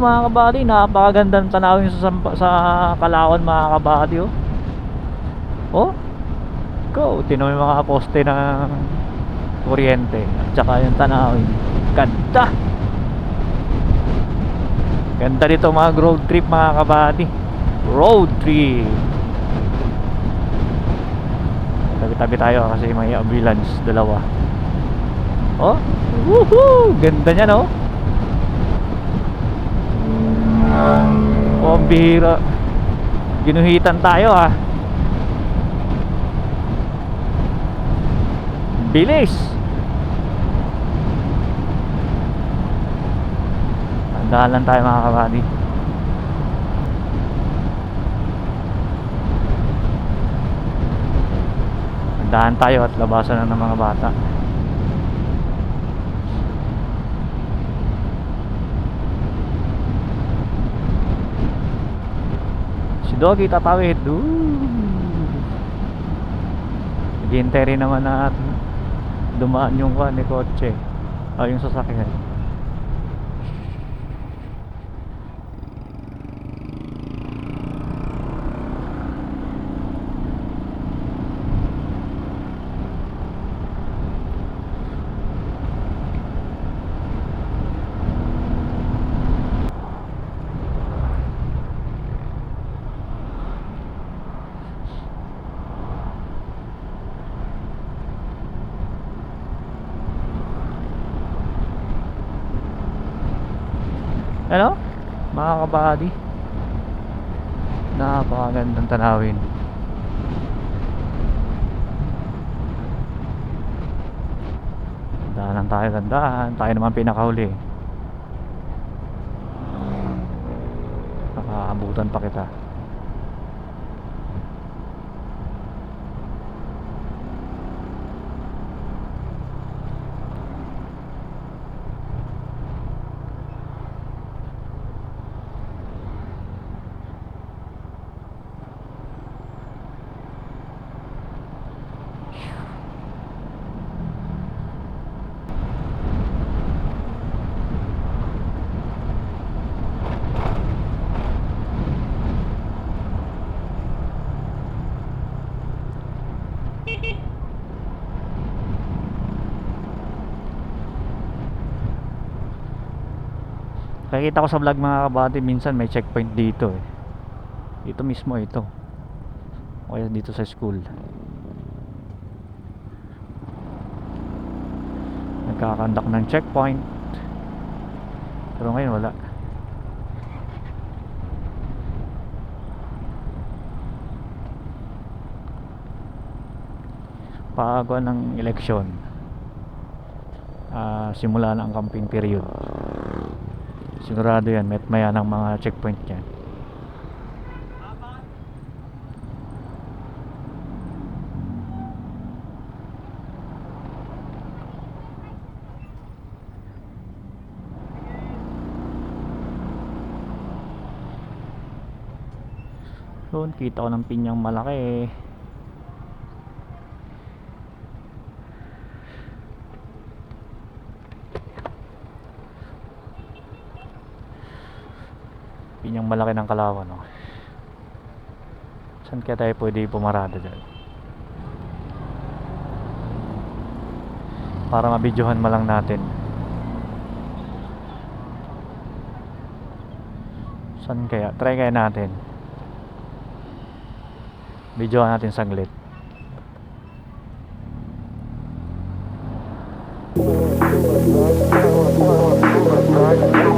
mga kabady, napakagandang tanawin sa Kalawan mga kabady. Oh, go, tinoy mga poste ng kuryente at saka yung tanawin. Ganda. Ganda dito mga road trip mga kabady. Road trip. Tabi-tabi tayo kasi may ambulance dalawa. Oh, woohoo! Ganda niya, no? Oh, ang bihira. Ginuhitan tayo, ha. Bilis. Tandaan lang tayo mga kabady. Tandaan tayo at labasan na ng mga bata. Si Doggy tatawid. Naghihintay rin naman na dumaan yung kotse o yung sasakyan. Ano? Mga kabady, napakagandang tanawin. Dahan tayo, dandahan. Tayo naman pinakahuli. Nakaabutan pa kita. Nakikita ko sa vlog mga kabady, minsan may checkpoint dito eh. Dito mismo ito. O kaya dito sa school. Nagkakandak ng checkpoint. Pero ngayon wala. Pagawa ng eleksyon. Simula na ang camping period. Sigurado yan, may maya ng mga checkpoint yan. Doon, kita ko ng pinyang malaki eh. Pinyang malaki ng Kalawan, no? Saan kaya tayo pwede pumarada dyan? Para mabidyohan lang natin. Saan kaya? Try kaya natin. Bidyohan natin saglit. Night,